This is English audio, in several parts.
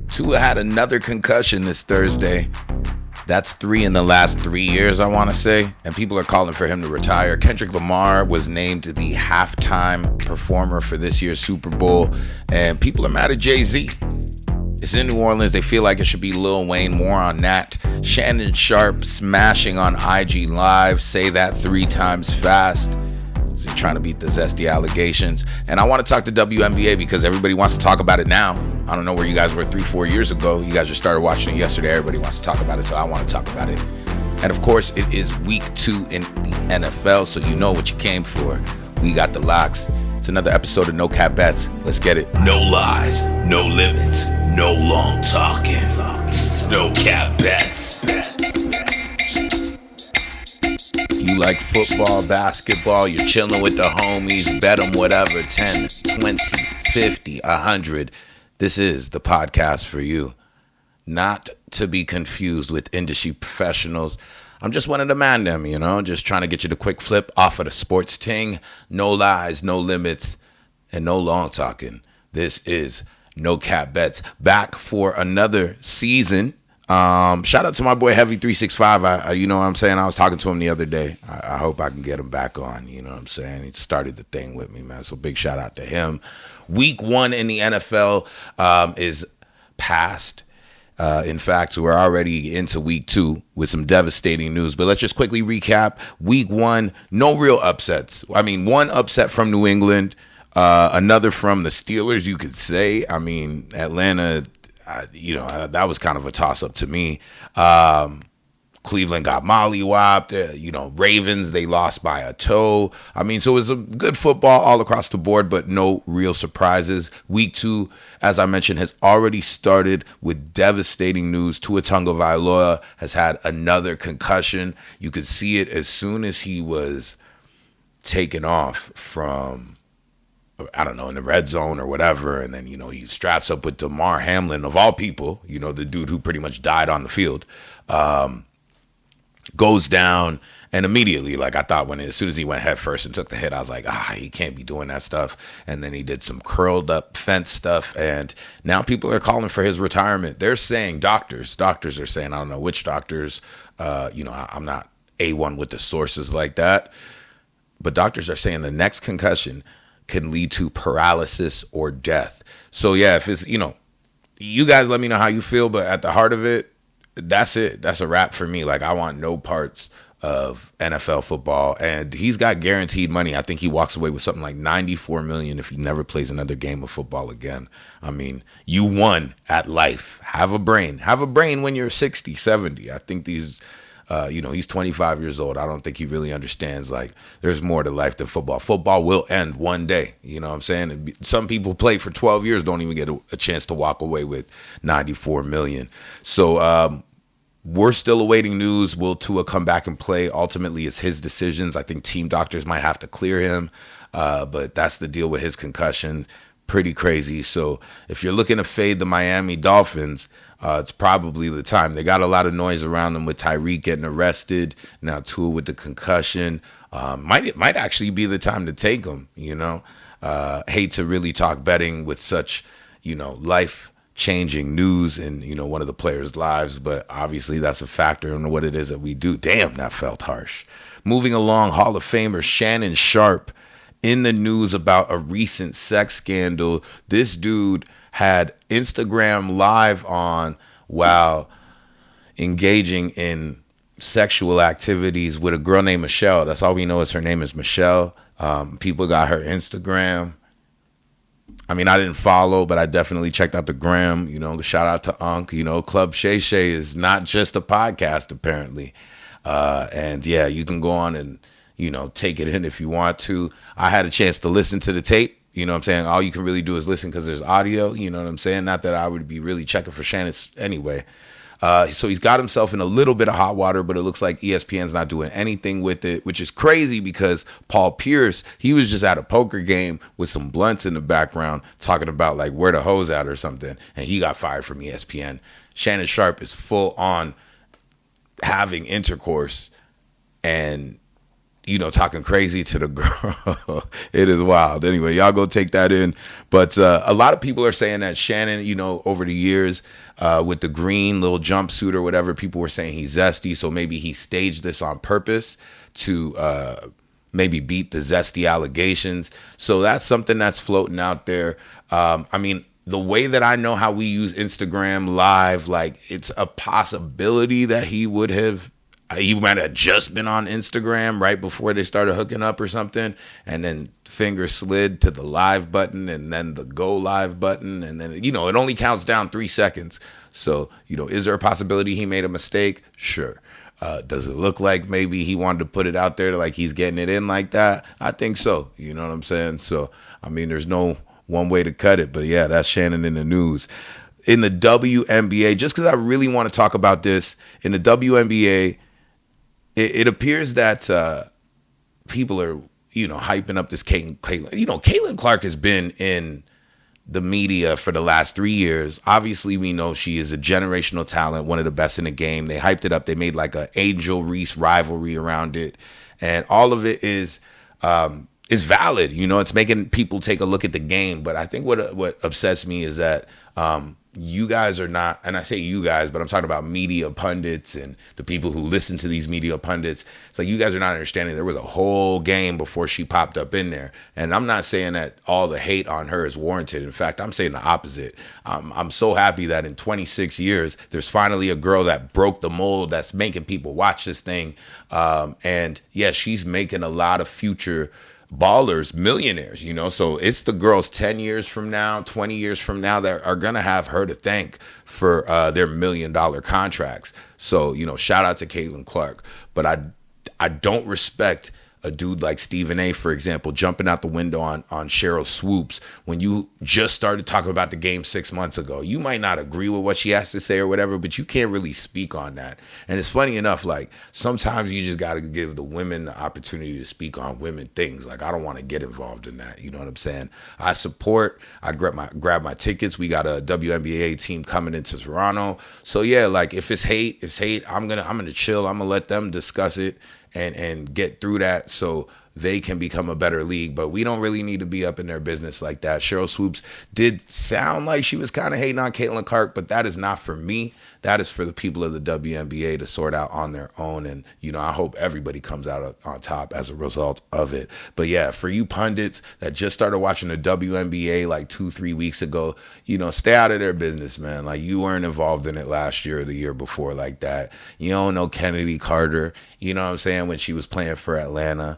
Tua had another concussion this Thursday. That's 3 in the last 3 years, I want to say. And people are calling for him to retire. Kendrick Lamar was named the halftime performer for this year's Super Bowl. And people are mad at Jay-Z. It's in New Orleans. They feel like it should be Lil Wayne. More on that. Shannon Sharpe smashing on IG Live. Say that 3 times fast. Is he trying to beat the zesty allegations? And I want to talk to WNBA because everybody wants to talk about it now. I don't know where you guys were 3-4 years ago. You guys just started watching it yesterday. Everybody wants to talk about it, so I want to talk about it. And of course, it is week 2 in the NFL, so you know what you came for. We got the locks. It's another episode of No Cap Bets. Let's get it. No lies, no limits, no long talking. This is No Cap Bets. You like football, basketball, you're chilling with the homies, bet them whatever, 10, 20, 50, 100. This is the podcast for you. Not to be confused with industry professionals. I'm just one of the man them, just trying to get you the quick flip off of the sports ting. No lies, no limits, and no long talking. This is No Cap Bets, back for another season. Shout out to my boy Heavy365. You know what I'm saying? I was talking to him the other day. I hope I can get him back on. You know what I'm saying? He started the thing with me, man. So big shout out to him. Week 1 in the NFL is past. In fact, we're already into week 2 with some devastating news. But let's just quickly recap. Week 1, no real upsets. I mean, one upset from New England, another from the Steelers, you could say. I mean, Atlanta, that was kind of a toss-up to me. Cleveland got mollywopped. Ravens, they lost by a toe. I mean, so it was a good football all across the board, but no real surprises. Week 2, as I mentioned, has already started with devastating news. Tua Tagovailoa has had another concussion. You could see it as soon as he was taken off from, I don't know, in the red zone or whatever. And then, he straps up with Damar Hamlin, of all people, the dude who pretty much died on the field. Goes down, and immediately, I thought as soon as he went head first and took the hit, I was like, he can't be doing that stuff. And then he did some curled up fence stuff, and now people are calling for his retirement. They're saying doctors are saying, I don't know which doctors, I'm not A1 with the sources like that, but doctors are saying the next concussion can lead to paralysis or death. So yeah, if it's, you guys let me know how you feel, but at the heart of it, that's it. That's a wrap for me. I want no parts of NFL football. And he's got guaranteed money. I think he walks away with something like $94 million if he never plays another game of football again. I mean, you won at life. Have a brain. Have a brain when you're 60, 70. I think these, he's 25 years old. I don't think he really understands, there's more to life than football. Football will end one day. You know what I'm saying? Some people play for 12 years, don't even get a chance to walk away with $94 million. So, we're still awaiting news. Will Tua come back and play? Ultimately, it's his decisions. I think team doctors might have to clear him, but that's the deal with his concussion. Pretty crazy. So if you're looking to fade the Miami Dolphins, it's probably the time. They got a lot of noise around them with Tyreek getting arrested. Now Tua with the concussion. Might actually be the time to take him, Hate to really talk betting with such, life-changing news in, one of the players' lives, but obviously that's a factor in what it is that we do. Damn, that felt harsh. Moving along, Hall of Famer Shannon Sharpe in the news about a recent sex scandal. This dude had Instagram Live on while engaging in sexual activities with a girl named Michelle. That's all we know is her name is Michelle. People got her Instagram. I mean, I didn't follow, but I definitely checked out the gram. Shout out to Unc. Club Shay Shay is not just a podcast, apparently. And yeah, you can go on and, take it in if you want to. I had a chance to listen to the tape. You know what I'm saying? All you can really do is listen because there's audio. You know what I'm saying? Not that I would be really checking for Shannon anyway. So he's got himself in a little bit of hot water, but it looks like ESPN's not doing anything with it, which is crazy because Paul Pierce, he was just at a poker game with some blunts in the background talking about where the hoes at or something, and he got fired from ESPN. Shannon Sharpe is full on having intercourse and talking crazy to the girl. It is wild. Anyway, y'all go take that in. But a lot of people are saying that Shannon, over the years, with the green little jumpsuit or whatever, people were saying he's zesty. So maybe he staged this on purpose to maybe beat the zesty allegations. So that's something that's floating out there. The way that I know how we use Instagram Live, like it's a possibility that he might have just been on Instagram right before they started hooking up or something, and then finger slid to the live button and then the go live button, and then it only counts down 3 seconds. So is there a possibility he made a mistake? Sure. Does it look like maybe he wanted to put it out there like he's getting it in like that? I think so. You know what I'm saying? So there's no one way to cut it, but yeah, that's Shannon in the news. In the WNBA, just because I really want to talk about this, in the WNBA, it appears that people are, hyping up this Caitlin. Caitlin Clark has been in the media for the last 3 years. Obviously, we know she is a generational talent, one of the best in the game. They hyped it up. They made like an Angel Reese rivalry around it, and all of it is valid. It's making people take a look at the game. But I think what upsets me is that you guys are not, and I say you guys, but I'm talking about media pundits and the people who listen to these media pundits. It's like you guys are not understanding there was a whole game before she popped up in there. And I'm not saying that all the hate on her is warranted. In fact, I'm saying the opposite. I'm so happy that in 26 years, there's finally a girl that broke the mold that's making people watch this thing. And yes, she's making a lot of future ballers, millionaires, so it's the girls 10 years from now, 20 years from now that are going to have her to thank for their $1 million contracts. So, shout out to Caitlin Clark. But I don't respect a dude like Stephen A, for example, jumping out the window on Cheryl Swoops when you just started talking about the game 6 months ago. You might not agree with what she has to say or whatever, but you can't really speak on that. And it's funny enough, like sometimes you just got to give the women the opportunity to speak on women things. Like I don't want to get involved in that. You know what I'm saying? I grab my tickets. We got a WNBA team coming into Toronto. So yeah, like if it's hate, I'm gonna chill. I'm gonna let them discuss it and get through that so they can become a better league. But we don't really need to be up in their business like that. Cheryl Swoops did sound like she was kind of hating on Caitlin Clark, but that is not for me. That is for the people of the WNBA to sort out on their own. And, I hope everybody comes out on top as a result of it. But yeah, for you pundits that just started watching the WNBA like 2-3 weeks ago, stay out of their business, man. Like you weren't involved in it last year or the year before like that. You don't know Kennedy Carter, you know what I'm saying, when she was playing for Atlanta.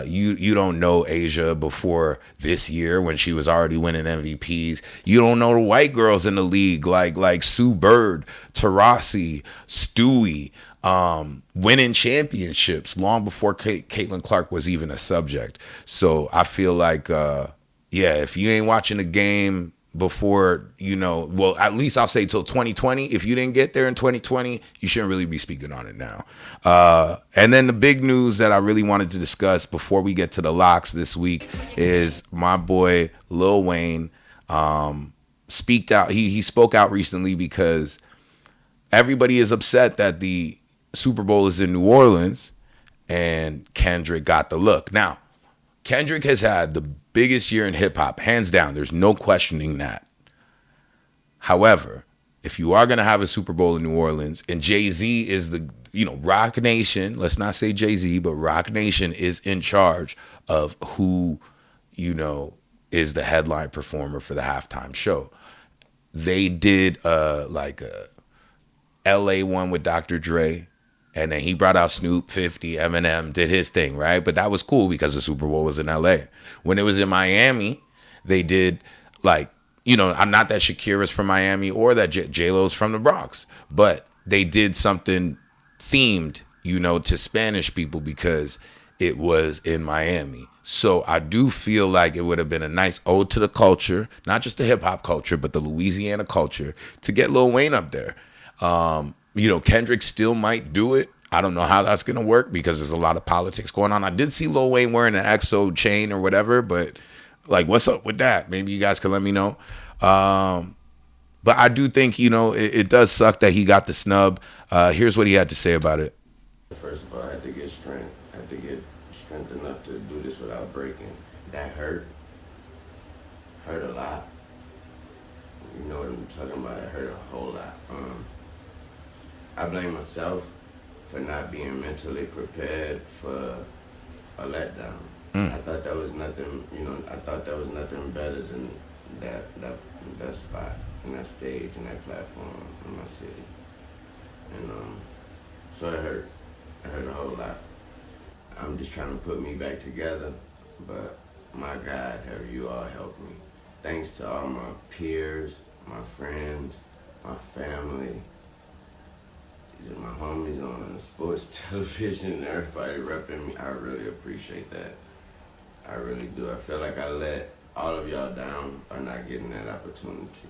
You don't know Asia before this year when she was already winning MVPs. You don't know the white girls in the league like Sue Bird, Taurasi, Stewie, winning championships long before Caitlin Clark was even a subject. So I feel like, if you ain't watching the game before, at least I'll say till 2020. If you didn't get there in 2020, you shouldn't really be speaking on it now. And then the big news that I really wanted to discuss before we get to the locks this week is my boy Lil Wayne speaked out. He spoke out recently because everybody is upset that the Super Bowl is in New Orleans and Kendrick got the look. Now, Kendrick has had the biggest year in hip hop, hands down. There's no questioning that. However, if you are going to have a Super Bowl in New Orleans and Jay-Z is the, Rock Nation, let's not say Jay-Z, but Rock Nation is in charge of who, is the headline performer for the halftime show. They did a LA one with Dr. Dre. And then he brought out Snoop, 50, Eminem, did his thing, right? But that was cool because the Super Bowl was in LA. When it was in Miami, they did I'm not that Shakira's from Miami or that J-Lo's from the Bronx, but they did something themed, to Spanish people because it was in Miami. So I do feel like it would have been a nice ode to the culture, not just the hip hop culture, but the Louisiana culture, to get Lil Wayne up there. Kendrick still might do it. I don't know how that's going to work because there's a lot of politics going on. I did see Lil Wayne wearing an EXO chain or whatever, but what's up with that? Maybe you guys can let me know. But I do think, it does suck that he got the snub. Here's what he had to say about it. First of all, I had to get strength. I had to get strength enough to do this without breaking. That hurt a lot. You know what I'm talking about? It hurt a whole lot. I blame myself for not being mentally prepared for a letdown. I thought that was nothing, I thought that was nothing better than that spot, and that stage, and that platform in my city. And so it hurt. It hurt a whole lot. I'm just trying to put me back together, but my God, have you all helped me. Thanks to all my peers, my friends, my family, my homies on sports television, everybody repping me. I really appreciate that. I really do. I feel like I let all of y'all down by not getting that opportunity.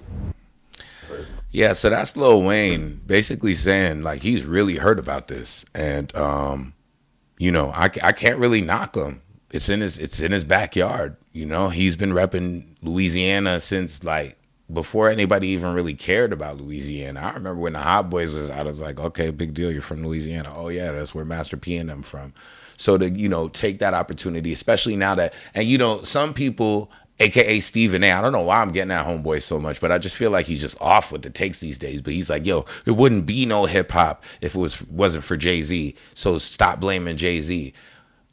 Yeah, so that's Lil Wayne basically saying like he's really hurt about this, and I can't really knock him. It's in his backyard. He's been repping Louisiana since like before anybody even really cared about Louisiana. I remember when the Hot Boys was out, I was like, okay, big deal, you're from Louisiana. Oh yeah, that's where Master P and them from. So to take that opportunity, especially now that, and some people, AKA Stephen A. I don't know why I'm getting at homeboy so much, but I just feel like he's just off with the takes these days. But he's like, yo, it wouldn't be no hip hop if it wasn't for Jay-Z. So stop blaming Jay-Z.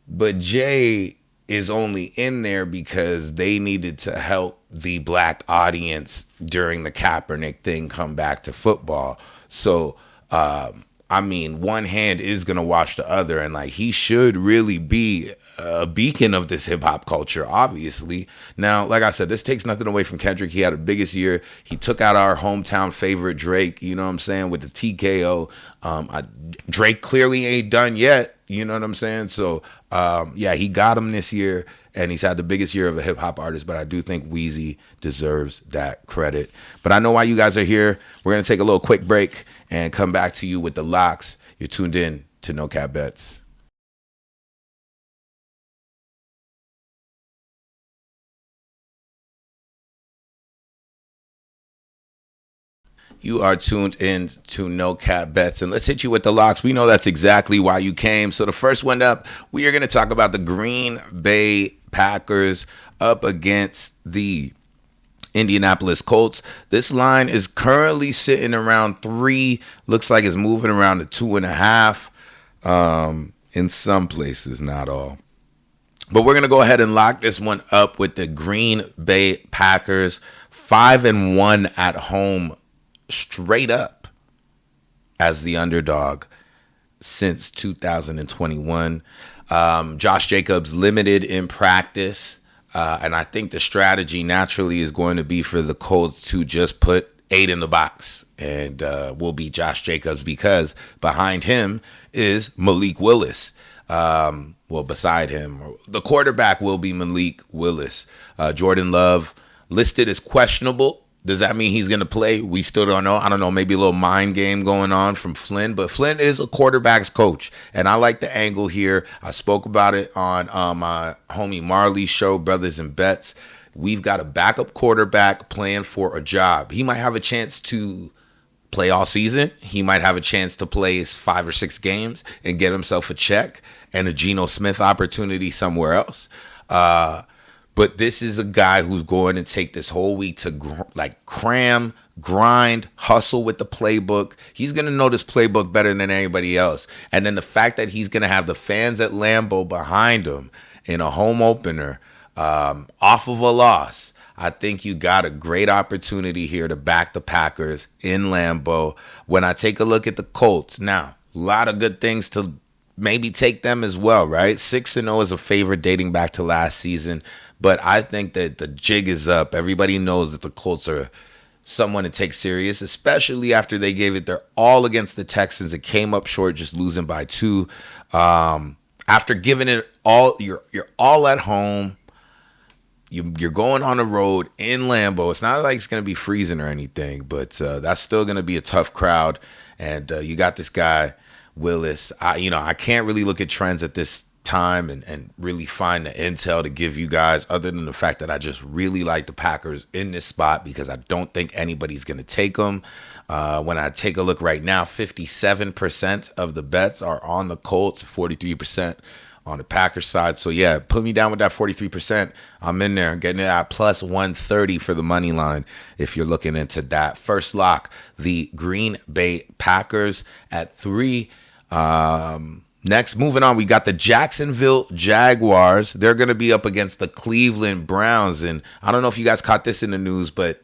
But Jay is only in there because they needed to help the black audience during the Kaepernick thing come back to football. So, one hand is going to wash the other, and like he should really be a beacon of this hip hop culture, obviously. Now, like I said, this takes nothing away from Kendrick. He had the biggest year. He took out our hometown favorite Drake, you know what I'm saying, with the TKO. Drake clearly ain't done yet, you know what I'm saying? So, he got him this year, and he's had the biggest year of a hip hop artist, but I do think Weezy deserves that credit. But I know why you guys are here. We're going to take a little quick break and come back to you with the locks. You're tuned in to No Cap Bets. You are tuned in to No Cap Bets, and let's hit you with the locks. We know that's exactly why you came. So the first one up, we are going to talk about the Green Bay Packers up against the Indianapolis Colts. This line is currently sitting around 3. Looks like it's moving around to 2.5 in some places, not all. But we're going to go ahead and lock this one up with the Green Bay Packers, 5-1 at home, straight up as the underdog since 2021. Josh Jacobs limited in practice. And I think the strategy naturally is going to be for the Colts to just put 8 in the box. And we'll beat Josh Jacobs because behind him is Malik Willis. Beside him, the quarterback will be Malik Willis. Jordan Love listed as questionable. Does that mean he's going to play? We still don't know. I don't know. Maybe a little mind game going on from Flynn. But Flynn is a quarterback's coach. And I like the angle here. I spoke about it on my homie Marley's show, Brothers and Bets. We've got a backup quarterback playing for a job. He might have a chance to play all season. He might have a chance to play 5 or 6 games and get himself a check and a Geno Smith opportunity somewhere else. But this is a guy who's going to take this whole week to cram, grind, hustle with the playbook. He's going to know this playbook better than anybody else. And then the fact that he's going to have the fans at Lambeau behind him in a home opener off of a loss, I think you got a great opportunity here to back the Packers in Lambeau. When I take a look at the Colts, now, a lot of good things to maybe take them as well, right? 6-0 is a favorite dating back to last season. But I think that the jig is up. Everybody knows that the Colts are someone to take serious, especially after they gave it their all against the Texans. It came up short, just losing by 2. After giving it all, you're all at home. You're going on the road in Lambeau. It's not like it's going to be freezing or anything, but that's still going to be a tough crowd. And you got this guy, Willis. I can't really look at trends at this time and really find the intel to give you guys, other than the fact that I just really like the Packers in this spot because I don't think anybody's going to take them. When I take a look right now, 57% of the bets are on the Colts, 43% on the Packers side. So, yeah, put me down with that 43%. I'm in there getting it at plus 130 for the money line if you're looking into that. First lock, the Green Bay Packers at 3. Next, moving on, we got the Jacksonville Jaguars. They're going to be up against the Cleveland Browns. And I don't know if you guys caught this in the news, but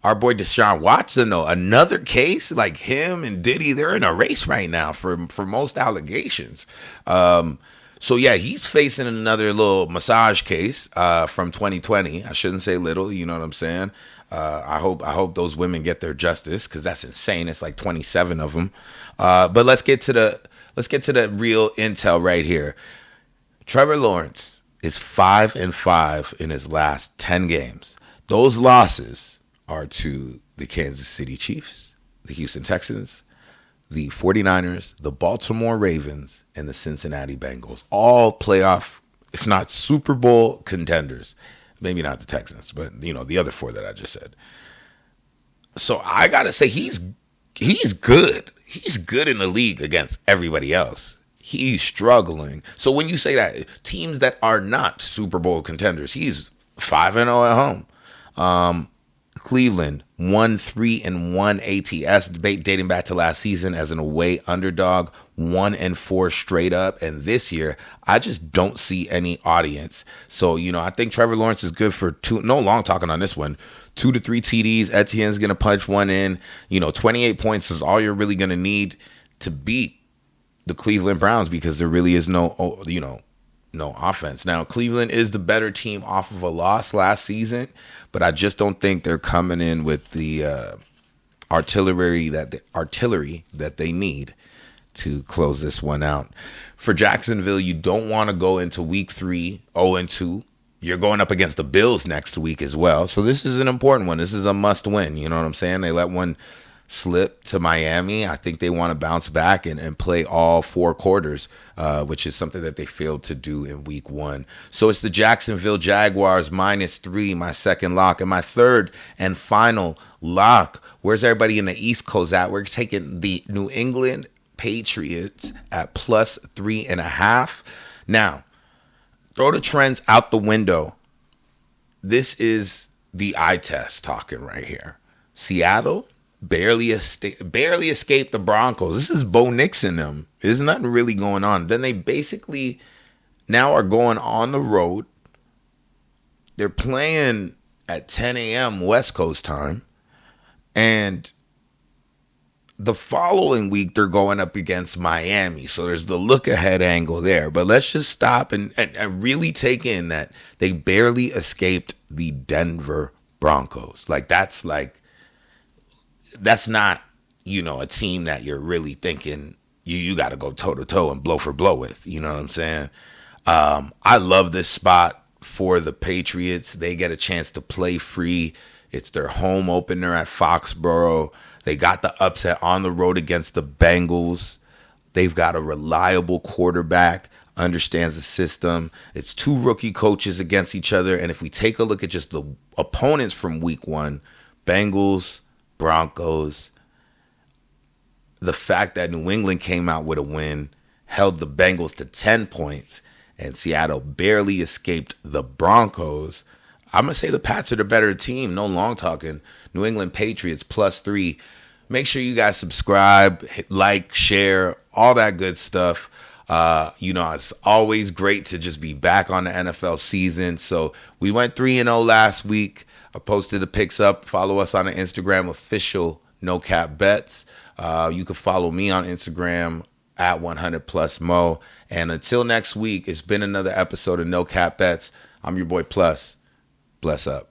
our boy Deshaun Watson, though, another case, like him and Diddy, they're in a race right now for most allegations. So, yeah, he's facing another little massage case from 2020. I shouldn't say little, you know what I'm saying? I hope those women get their justice, because that's insane. It's like 27 of them. But let's get to the real intel right here. Trevor Lawrence is 5-5 in his last 10 games. Those losses are to the Kansas City Chiefs, the Houston Texans, the 49ers, the Baltimore Ravens, and the Cincinnati Bengals. All playoff, if not Super Bowl contenders. Maybe not the Texans, but, the other 4 that I just said. So I got to say, he's good. He's good in the league against everybody else. He's struggling. So when you say that, teams that are not Super Bowl contenders, he's 5-0 at home. Cleveland 1-3-1 ATS dating back to last season as an away underdog, 1-4 straight up. And this year, I just don't see any audience. So, I think Trevor Lawrence is good for 2. No long talking on this one. 2 to 3 TDs. Etienne's going to punch one in. 28 points is all you're really going to need to beat the Cleveland Browns, because there really is no offense. Now, Cleveland is the better team off of a loss last season, but I just don't think they're coming in with the artillery that they need to close this one out. For Jacksonville, you don't want to go into week 3 0-2. You're going up against the Bills next week as well. So this is an important one. This is a must win. You know what I'm saying? They let one slip to Miami. I think they want to bounce back and play all 4 quarters, which is something that they failed to do in week 1. So it's the Jacksonville Jaguars -3, my second lock. And my third and final lock, where's everybody in the East Coast at? We're taking the New England Patriots at +3.5. Now, throw the trends out the window. This is the eye test talking right here. Seattle barely escaped the Broncos. This is Bo Nixon them. There's nothing really going on. Then they basically now are going on the road. They're playing at 10 a.m. West Coast time. And the following week, they're going up against Miami. So there's the look-ahead angle there. But let's just stop and really take in that they barely escaped the Denver Broncos. That's not, a team that you're really thinking you got to go toe-to-toe and blow for blow with. You know what I'm saying? I love this spot for the Patriots. They get a chance to play free. It's their home opener at Foxborough. They got the upset on the road against the Bengals. They've got a reliable quarterback, understands the system. It's 2 rookie coaches against each other. And if we take a look at just the opponents from week 1, Bengals, Broncos, the fact that New England came out with a win, held the Bengals to 10 points, and Seattle barely escaped the Broncos, I'm going to say the Pats are the better team. No long talking. New England Patriots +3. Make sure you guys subscribe, like, share, all that good stuff. It's always great to just be back on the NFL season. So we went 3-0 last week. I posted the picks up. Follow us on the Instagram, officialnocapbets. You can follow me on Instagram at 100plusmo. And until next week, it's been another episode of No Cap Bets. I'm your boy Plus. Bless up.